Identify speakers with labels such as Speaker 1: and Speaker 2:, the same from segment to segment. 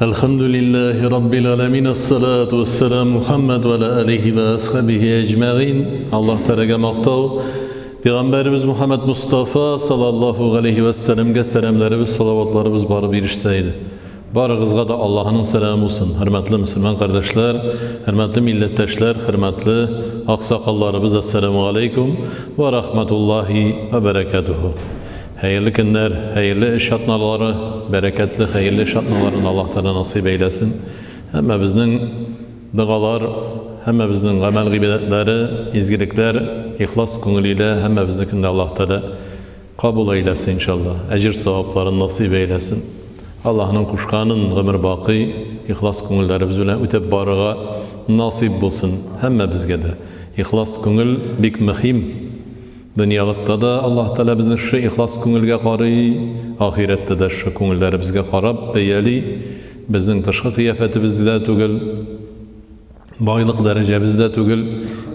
Speaker 1: الحمد لله رب العالمين الصلاة والسلام Muhammed ve alihi ve ashabihi ecma'in. Allah Teala maqtav. Peygamberimiz Muhammed Mustafa sallallahu aleyhi ve sellem'e selamlarımız, salavatlarımız barı birişseydi. Barığızga da Allah'ın selamı olsun. Hürmetli Müslüman kardeşler, hürmetli milletteşler, hürmetli aksakallarımız, esselamu aleyküm ve rahmetullahi ve berekatuhu. Hayırlı günler, hayırlı iş atnaları, bereketli, hayırlı iş atnalarını Allah Teala nasip eylesin. Hem bizden dualar, hem bizden amel gıybetleri, izgilikler, ihlas könülüyle hem bizdekinde Allah Teala kabul eylesin inşallah. Ecir sevaplarını nasip eylesin. Allah'ın kuşkanın ömür baqı, ihlas könülleri bizimle ötep barığa nasip bulsun. Hem bizge de. İhlas könül bik mühim. Dünyalıkta da Allah Teala bizni şu ihlas könülge qarı, ahirette de şu könülleri bizge qarab, beyeli, bizden tışkı kıyafeti bizde tügül, baylık derece bizde tügül,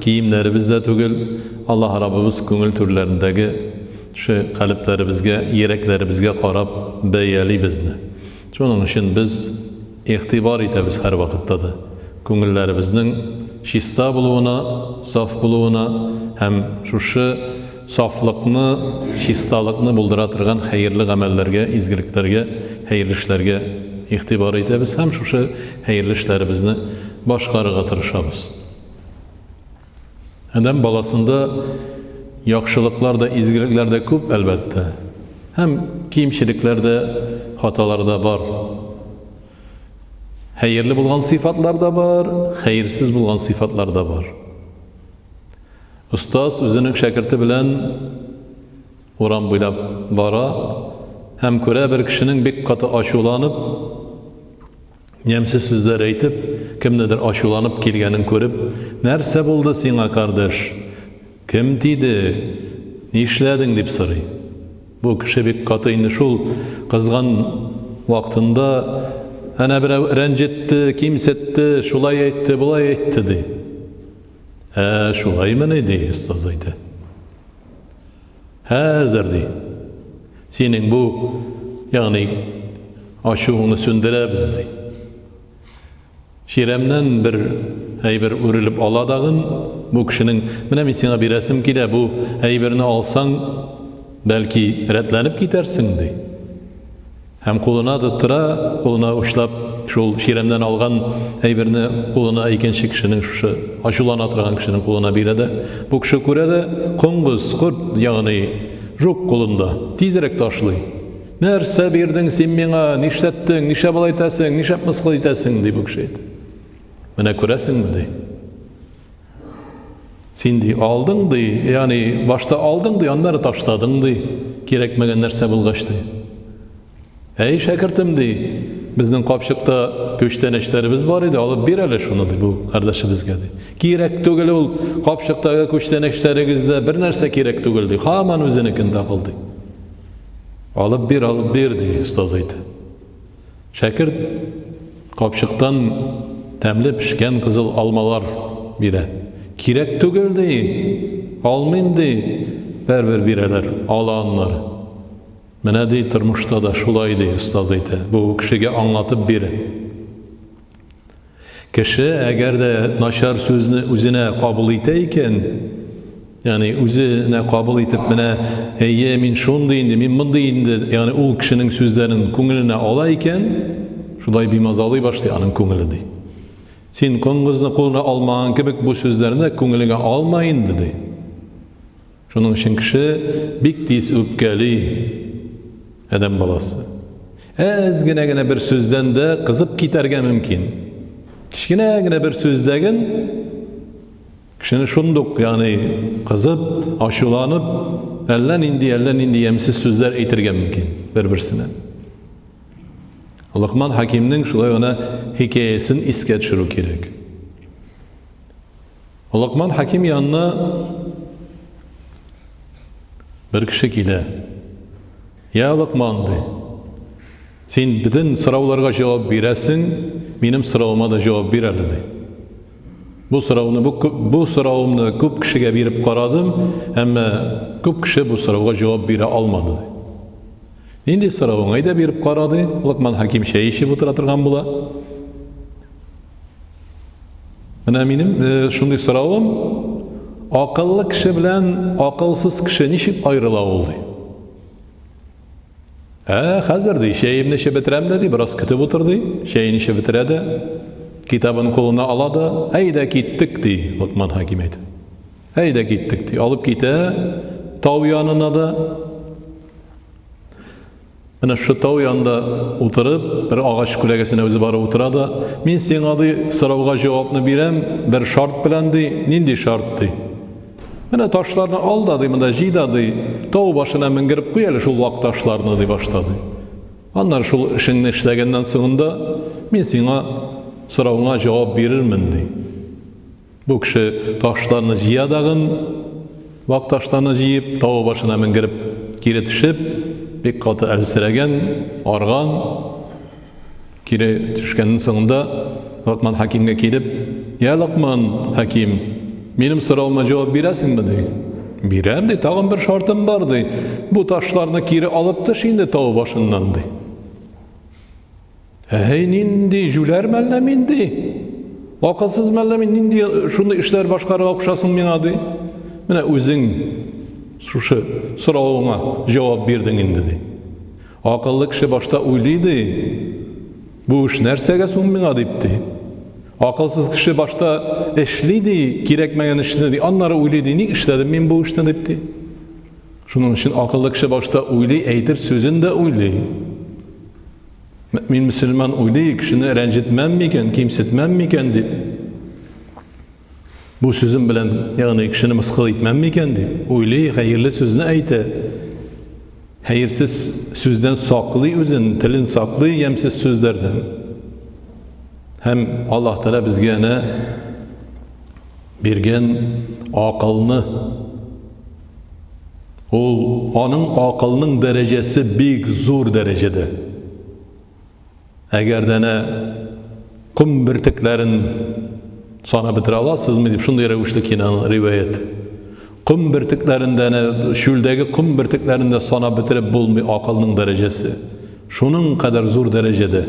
Speaker 1: kiyimleri bizde tügül, Allah Rabbimiz könül türlerindeki şu kalpleri bizge, yürekleri bizge qarab, beyeli bizni. Şunun için biz ihtibar etemiz her vakitte de. Könüllerimizin şista buluğuna, saf buluğuna, hem şu saflıkını, şistalıkını bulduratırgan hayırlı amellerge, izgiliklerge, hayırlı işlerge ihtibar etemiz. Hem şu hayırlı işlerimizni başkarıga tırışamız. Hem balasında yakşılıklarda, izgiliklerde küp elbette. Hem kiyimçiliklerde, hatalarda var. Hayırlı bulgan sıfatlar da var, hayırsız bulgan sıfatlar da var. Ustaz özünün şakirti bilen oran boylap bara, hem köre bir kişinin bir katı aşulanıp, yemsiz sözler eytip, kimnedir aşulanıp kelgenin körüp, nerse buldu sana kardeş, kim deydi, ne işledin deyip soruyor. Bu kişi bir katı indi şul kızgan vaktinde ana bir rencitti, kimsetti, şulay etti, bulay etti di. Şulay mı ne di ustaz aydı? Hazır di. Senin bu yani aşığını söndürebiz di. Şiremden bir ürülüp aladağın bu kişinin mine sana bir resim ki de bu heyberini alsan belki redlenip gidersin di. Hem koluna tuttura, koluna uçlap, şu şiremden algan heyberini koluna ikinci kişinin şu aşulan atıran kişinin koluna bir de bu kişi kurede konguz, kurt yani jok kolunda tizerek taşlıyor. Nerse birdin sen bana, niştettin, nişe balaytasın, nişe mıskıl itesin diye bu kişi. Mene kuresin mi diye. Sen diye aldın diye, yani başta aldın diye, onları taşladın diye, gerekmegen nerse bulgaçtı. Ey şakirtim diye, bizden kapşıkta köşteneklerimiz var idi, alıp bir ele şunu diye bu kardeşimiz geldi. Gerek tügül ol, kapşıkta köşteneklerimizde bir nerse gerek tügül diye, hemen özünükünde kıldı. Alıp bir diye ustaz aydı. Şakir kapşıktan temli pişken kızıl almalar bire. Kirek tügül diye, almayayım diye, bireler, alanlar. Mene dey tırmışta da şulay dey ustaz aydı. Bu kişiye anlatıp biri. Kişi eğer de naşar sözünü üzerine kabul eteyken, yani üzerine kabul etip mene eyye min şun deyindi, min mun deyindi, yani o kişinin sözlerinin könülüne alayken, şulay bir mazalı başlayanın könülü dey. Sen konguzunu koluna almağın kebek bu sözlerine könülüne almayın dedi. Şunun için kişi bik diz öpkeli adam balası. Ezgine bir sözden de kızıp giderge mümkün. Kişine bir sözdegin kişini şunduk yani kızıp, aşılanıp ellen indi yemsiz sözler eğitirge mümkün birbirine. Luqman Hakim'nin şulay ona hikayesini isket şuru gerek. Luqman Hakim yanına bir kişi ile ya Luqman de, sen bütün sıravlarga cevap veresin, benim sıravıma da cevap vereli de. Bu sıravımını köp kişiye verip qaradım, ama köp kişi bu sıravga cevap vere almadı. Инде сорауыңа да беріп қарады. Лукман Хаким шәй ішіп отыра тұрған була. Менә минем шундый сорауым, акыллы кеше белән акылсыз кеше ничек аерыла ул ди. Хәзер ди, шәйемне эчеп бетерәм дә ди, бераз көтеп утыр ди. Шәйен эчеп бетерә дә, китабын кулына ала да, әйдә киттек ди, Лукман Хаким әйтә. Әйдә киттек ди, алып китә, тау янына да. Менә шу тау янында утырып, бер агач күләгәсенә үзе барып утыра да, мин сиңа ди сорауга җавапны бирәм, бер шарт белән ди, нинди шарт ди. Менә ташларны ал да ди, монда җыйда ди, тау башына менгереп куй әле шул вак ташларны ди баштады. Аннары шул эшеңне эшләгәннән соңында мин сиңа сорауңа җавап бирермен ди. Бу кеше ташларны җыя дагын, вак ташларны җыеп, тау башына менгереп кире төшеп, бик каты әлсерәгән, арган, кире төшкәннән соңында Лукман Хакимгә килеп, "Я Лукман Хаким, минем сорауыма җавап бирәсеңме?" ди. "Бирәм" ди, "тагын бер шартым бар" ди. "Бу ташларны кире алып төш инде тау башыннан" ди. Нинди җүләр мәллә мин ди? Акылсыз мәллә мин нинди шундый эшләр башкарырга кушасың миңа ди? Менә үзең шушы сорауыңа җавап бирдең инде ди. Акыллы кеше башта уйлый ди. Бу эш нәрсәгә соң миңа дип ди. Акылсыз кеше башта эшли ди, кирәкмәгән эшне ди. Аннары уйлый ди, ник эшләдем мин бу эшне дип ди. Шуның өчен акыллы кеше башта уйлый, әйтер сүзен дә уйлый. Мин мөселман уйлый, кешене рәнҗетмәм микән, кимсетмәм микән дип. Бу сүзем белән, ягъни кешене мыскыл итмәм микән дип. Уйлый, хәерле сүзне әйтә. Хәерсез сүздән саклый үзен, телен саклый ямсыз сүзләрдән. Һәм Аллаһ Тәала безгә әнә биргән акылны, ул аның акылның дәрәҗәсе бик зур дәрәҗәдә. Әгәр дә кум бөртекләрен санап бетерә аласызмы дип шундый рәвешле кинаның риваяте. Кум бөртекләрендә, шүлдәге кум бөртекләрендә санап бетереп булмый акылның дәрәҗәсе. Шуның кадәр зур дәрәҗәдә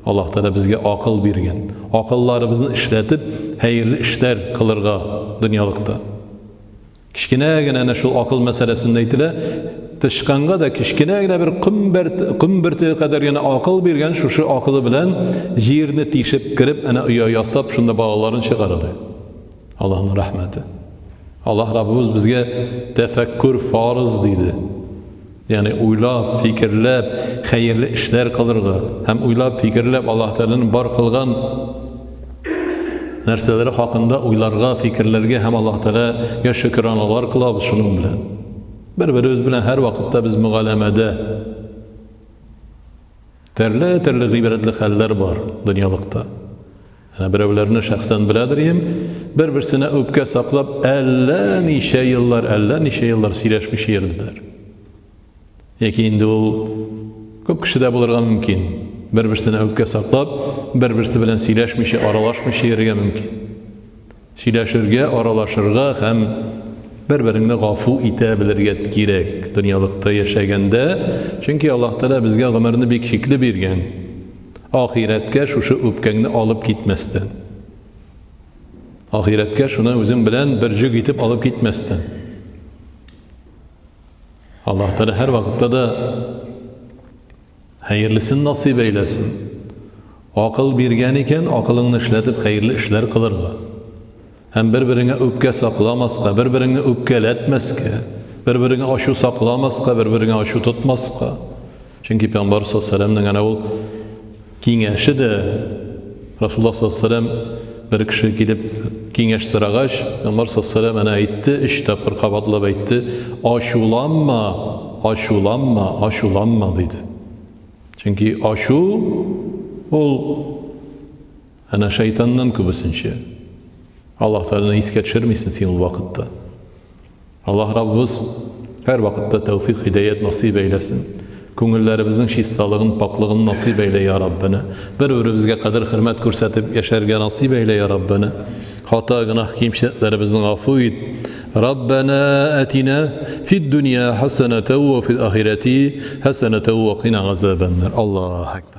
Speaker 1: Аллаһ Тәала безгә акыл биргән. Акылларыбызны эшләтеп, хәерле эшләр кылырга дөньялыкта. Кичкенә генә шул акыл мәсьәләсендә әйтелә, тышканга да кичкенә генә бер кум бөртеге кадәр генә акыл биргән, шушы акылы белән җирне тишеп кирип, әнә оя ясап, шунда балаларын чыгарады. Аллаһның рәхмәте. Аллаһ Раббыбыз безгә тәфәккур фарыз диде. Ягъни уйлап, фикерләп, хәерле эшләр кылырга һәм уйлап, фикерләп Аллаһ Тәаланың бар кылган нәрсәләре хакында уйларга, фикерләргә һәм Аллаһ Тәалага шөкранлар кылабыз шуның белән. Бер-беребез белән һәр вакытта без мөгаләмәдә. Төрле гыйбрәтле хәлләр бар дөньялыкта. Берәүләрне шәхсән беләдерем, бер-берсенә үпкә саклап, әллә ничә еллар сөйләшмичә йөрделәр. Яки инде ул күп кешедә булырга мөмкин. Бер-берсенә үпкә саклап, бер-берсе белән сөйләшмичә, аралашмичә йөрергә мөмкин. Сөйләшергә, аралашырга һәм бер-береңне гафу итә белергә кирәк дөньялыкта яшәгәндә, чөнки Аллаһ Тәала безгә гомерне бик шикле биргән. Ахирәткә шушы үпкәңне алып китмәстән. Ахирәткә шуны үзең белән бер җүг итеп алып китмәстән. Аллаһ Тәала һәр вакытта да хәерлесен насыйп әйләсен. Акыл биргән икән, акылыңны эшләтеп хәерле эшләр кылырга. Һәм бер-береңә үпкә сакламаска, бер-береңне үпкәләтмәскә, бер-береңә ачу сакламаска, бер-береңә ачу тотмаска. Чөнки Пәйгамбәр саллаллаһу алейһи ва сәлләмнең әнә ул киңәше дә, Расулуллаһ саллаллаһу алейһи ва сәлләм бер кеше килеп киңәш сорагач, Пәйгамбәр саллаллаһу алейһи ва сәлләм әнә әйтте, 3 тапкыр кабатлап әйтте, ачуланма диде. Чөнки ачу ул әнә шайтаннан күбесенчә. Аллаһ Тәаланы искә төшермисең син ул вакытта. Аллаһ Раббыбыз һәр вакытта тәүфик, хидаят насыйп әйләсен. Күңелләребезнең чисталыгын, паклыгын насыйп әйлә я Раббана. Бер-беребезгә кадер хөрмәт күрсәтеп яшәргә насыйп әйлә я Раббана. Хата, гынах, кимчелекләребезне гафу ит. ربنا آتنا في الدنيا حسنة وفي الآخرة حسنة وقنا عذاب النار. الله أكبر.